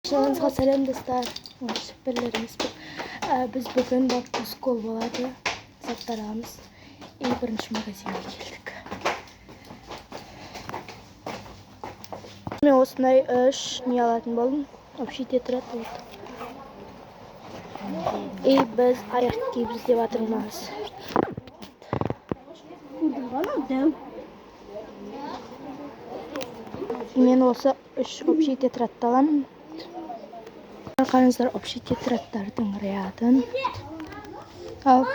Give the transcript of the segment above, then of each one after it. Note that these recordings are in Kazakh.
Баршаңызға сәлем достар. Шүпірлеріміз біз бүгін скол болады. Заттар аламыз. Бірінші магазинге келдік. Мен осындай үш не алатын болдым. Общите тұрады. Біз аяқ киіп іздеп жатырмыз. Мен осы үш общите тұратты аламын. Қараңыздар, общите тұраттардың рядын. Ал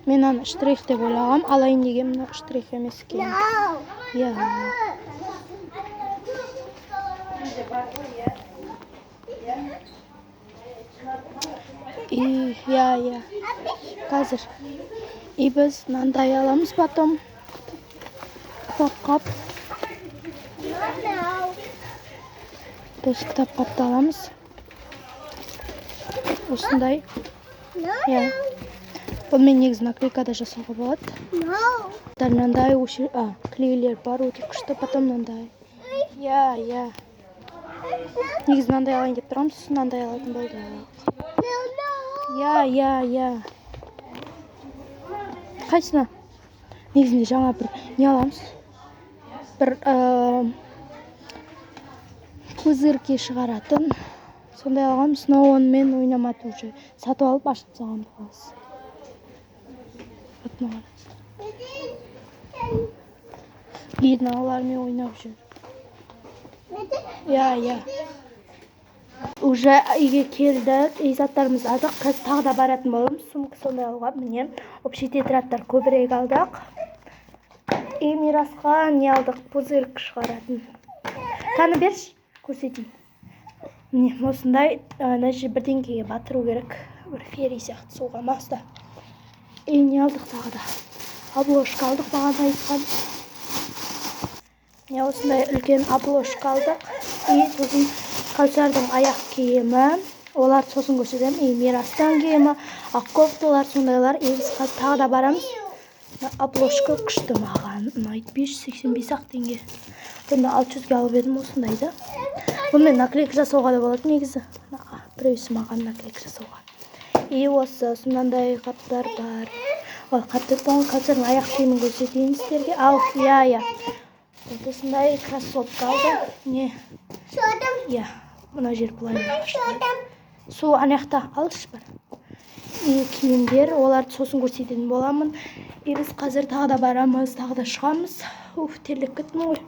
мен аны штрих деп ойлағам, алайын деген мына штрих емес екен. Қазір біз мынандай аламыз, потом кітап-қап. Біз кітап-қапты аламыз. Осындай. Бұл мен негізі наклейкада жасауға болады. Мынандай клейлер бар, өте күшті, потом мынандай. Негізі мынандай алайын деп тұрамыз, мынандай алатын болды. Қайсына? Негізінде жаңа бір не аламыз? Бір пузырки шығаратын. Сондай алғанбыз, но онымен ойнамады уже. Сатып алып ашып тастаған болғанбыз. Видно, олармен ойнап жүр. Уже үйге келдік, заттарымыз алдық. Қазір тағы да баратын боламыз. Сумка сондай алуға, міне. Общите тұраттар көбірек алдық. Мирасқа не алдық? Пузырк шығаратын. Қаны берші, көрсетейін. Міне, осындай бірдеңкеге батыру керек. Бір фери сияқты суға маста. Не алдық тағы да? Обложка алдық, бағана айтқан. Міне, осындай үлкен обложка алдық. Сосын Кәусардың аяқ киімі. Олар сосын көрсетем. Мирастан киімі, кофталар, сондайлар. Біз қазір тағы да барамыз. Обложка күшті маған. Ұнайды, 585 теңге. Бұнда 600-ге алып едім осындайды. Бұнымен наклейка жасауға да болады негізі. Біреусі маған наклейка жасауға. Осы сондай қаптар бар. Қаптырдан Кәусардың аяқ киімін көрсетейін сіздерге. Осындай кроссовка алды. Мына жер бұлайын баштайды. Су анаяқта алыш бар. Киімдер, оларды сосын көрсететін боламын. Біз қазір тағы да барамыз, тағы да шығамыз. Терлеп кеттім ғой.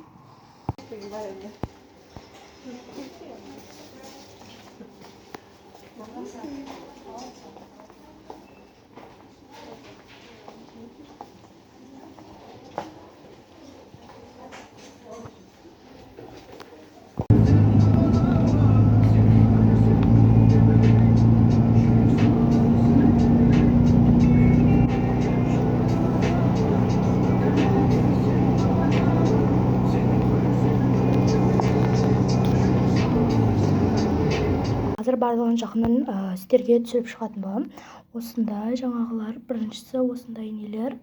Қазір барлығын жақынан сіздерге түсіріп шығатын болам. Осындай жаңағылар, біріншісі осындай нелер.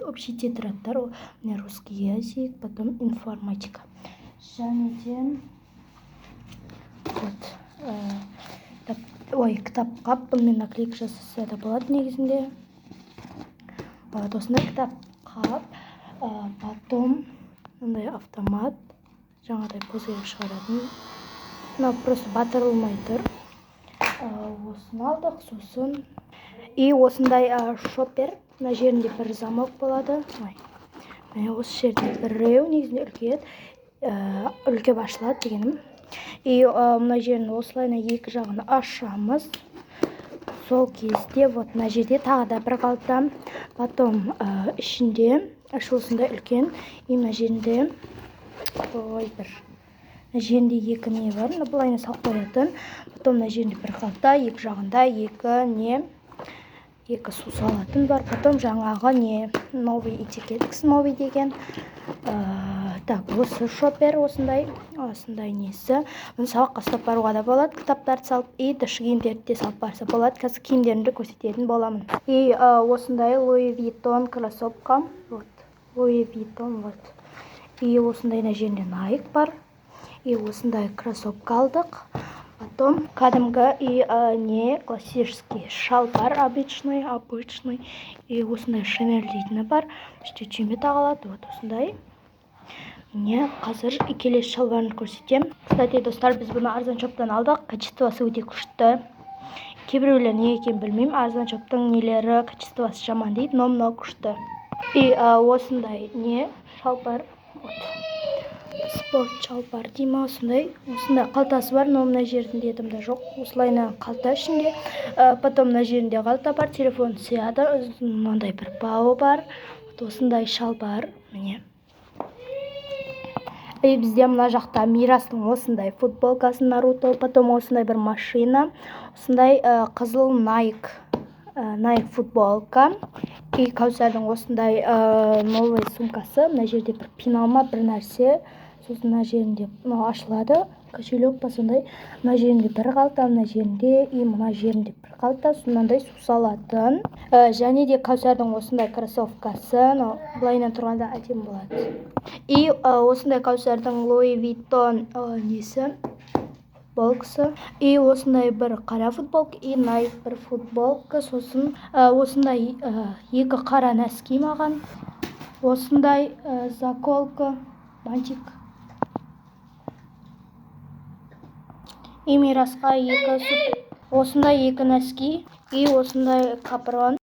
Общите тұраттар, русский язык, потом информатика. Және де кітап-қап, бұнымен наклейка жасаса да болады негізінде. Осындай кітап-қап, потом автомат, жаңадай пузырь шығаратын. Мына просто батырылмай тұр. Осын алдық, сосын. Осындай шопер. Мына жерінде бір замок болады. Осы жерде біреу, негізінде үлкеп ашылады дегенім. Мына жерін осылайына екі жағын ашамыз. Сол кезде, мына жерде тағы да бір қалта. Потом ішінде, осындай үлкен. Мына жерінде жерінде екі не бар, бұлайына салып қоятын. Потом мына жерінде бір қалта, екі жағында екі су салатын бар. Потом жаңағы новый этикеткасы, новый деген. Осы шопер осындай несі. Бұны сабаққа ұстап баруға да болады. Кітаптарды салып, дышы киімдерді де салып барса болады. Қазір киімдерімді көрсететін боламын. Осындай Louis Vuitton кроссовка. Louis Vuitton. Осындай жерінде Nike бар. Осындай кроссовка алдық. Потом кәдімгі и не классический шалбар обычный и осындай шинель дейтіні бар. Іште түйме тағылады. Вот осындай. Міне қазір келесі шалбарын көрсетем. Кстати, достар, біз бұны арзан шоптан алдық. Качествосы өте күшті. Кейбіреулер не екенін білмеймін. Арзан шоптың нелері качествосы жаман дейді, но мынау күшті. И осындай не шалбар. Спорт шалбар деймін, осындай қалтасы бар, но мына жерінде дымда жоқ. Осылайна қалта ішінде. Потом мына жерінде қалта бар, телефон сияды, мынандай бір бауы бар. Осындай шалбар, міне. И бізде мына жақта Мирастың осындай футболкасы Наруто, потом осындай бір машина, осындай қызыл Nike футболка. И Кәусардың осындай новый сумкасы, мына жерде бір пиналма бір нәрсе. Сосын мына жерінде ашылады, кошелек па сондай. Мына жерінде бір қалта, мына жерінде и мына жерінде бір қалта, сондай су салатын. Және де Кәусардың осындай кроссовкасы, былайынан тұрғанда әдемі болады. И осындай Кәусардың Louis Vuitton несі футболкасы. И осындай бір қара футболка и Nike бір футболка. Сосын осындай екі қара нәски маған. Осындай заколка, бантик. И Мирасқа осындай екі нәски и осындай капрон.